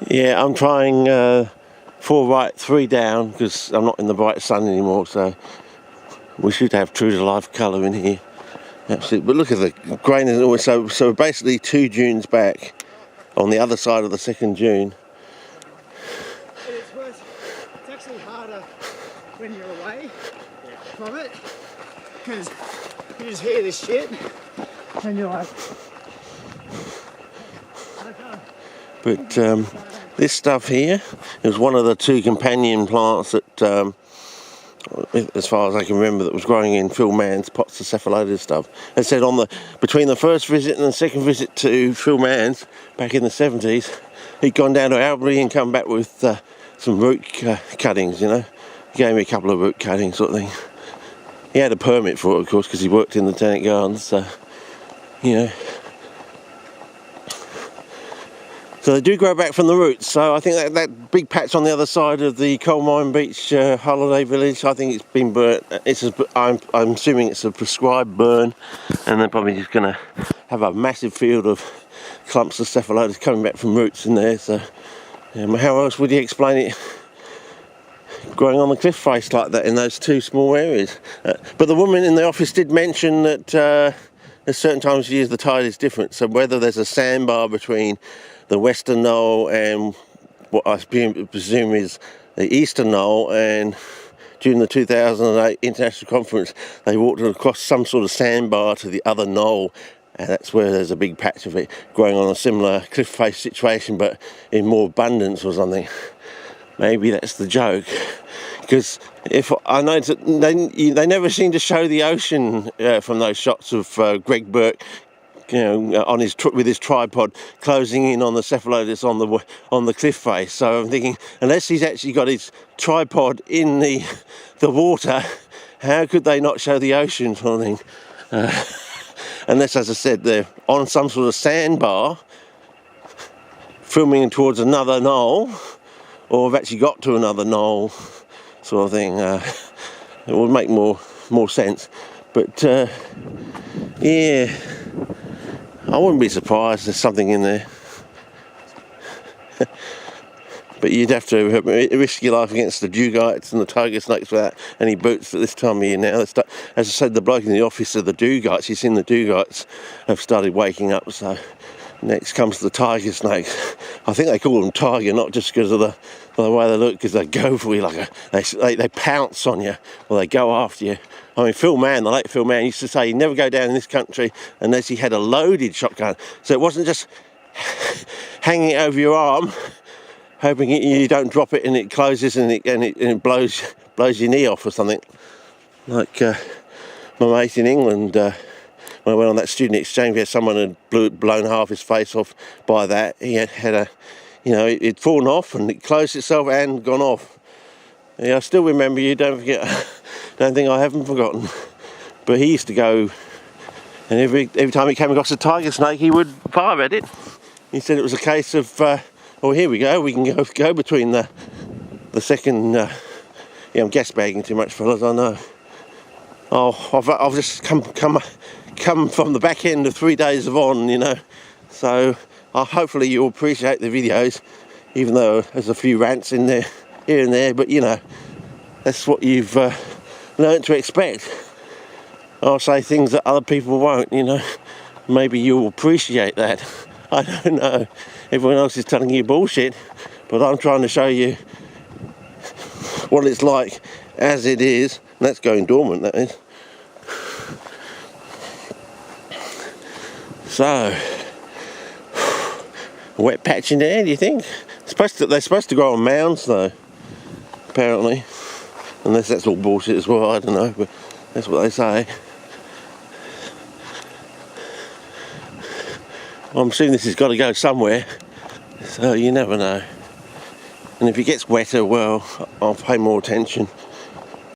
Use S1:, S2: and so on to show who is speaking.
S1: Yeah, I'm trying 4 right, 3 down, because I'm not in the bright sun anymore, so we should have true to life colour in here. Absolutely. But look at the grain is always so basically 2 dunes back on the other side of the second dune.
S2: It's worse. It's actually harder when you're away from it, because you just hear this shit and you're like,
S1: But this stuff here is one of the 2 companion plants that, as far as I can remember, that was growing in Phil Mann's pots of cephalotus stuff. As I said, between the first visit and the second visit to Phil Mann's back in the 70s, he'd gone down to Albany and come back with some root cuttings, you know. He gave me a couple of root cuttings sort of thing. He had a permit for it, of course, because he worked in the tenant gardens, so, you know. So they do grow back from the roots. So I think that big patch on the other side of the Coal Mine Beach holiday village, I think it's been burnt. I'm assuming it's a prescribed burn, and they're probably just going to have a massive field of clumps of cephalotus coming back from roots in there. So how else would you explain it growing on the cliff face like that in those 2 small areas? But the woman in the office did mention that there's certain times of year the tide is different. So whether there's a sandbar between the western knoll and what I presume is the eastern knoll, and during the 2008 international conference they walked across some sort of sandbar to the other knoll, and that's where there's a big patch of it growing on a similar cliff face situation but in more abundance or something. Maybe that's the joke, because if I notice that they never seem to show the ocean from those shots of Greg Burke, you know, on with his tripod closing in on the cephalotus on the cliff face. So I'm thinking, unless he's actually got his tripod in the water, how could they not show the ocean sort of thing? Unless, as I said, they're on some sort of sandbar filming towards another knoll, or have actually got to another knoll sort of thing. It would make more sense. But yeah, I wouldn't be surprised there's something in there. But you'd have to risk your life against the dugites and the tiger snakes without any boots at this time of year now. As I said, the bloke in the office of the dugites, he's seen the dugites have started waking up, so next comes the tiger snakes. I think they call them tiger not just because of the way they look, because they go for you they pounce on you, or they go after you. I mean, the late Phil Mann used to say he'd never go down in this country unless he had a loaded shotgun. So it wasn't just hanging it over your arm, hoping you don't drop it and it closes and it blows your knee off or something. Like my mate in England, when I went on that student exchange, we had someone had blown half his face off by that. He had it'd fallen off and it closed itself and gone off. Yeah, I still remember you, don't forget. Don't think I haven't forgotten. But he used to go, and every time he came across a tiger snake, he would fire at it. He said it was a case of, oh, here we go, we can go between the second. I'm gas bagging too much, fellas, I know. Oh, I've just come from the back end of 3 days of on, you know. So hopefully you'll appreciate the videos, even though there's a few rants in there, here and there. But you know, that's what you've learned to expect. I'll say things that other people won't, you know. Maybe you'll appreciate that. I don't know. Everyone else is telling you bullshit, but I'm trying to show you what it's like as it is. And that's going dormant, that is. So, a wet patch in there, do you think? They're supposed to grow on mounds, though, apparently. Unless that's all bullshit as well, I don't know, but that's what they say. I'm assuming this has got to go somewhere, so you never know. And if it gets wetter, well, I'll pay more attention.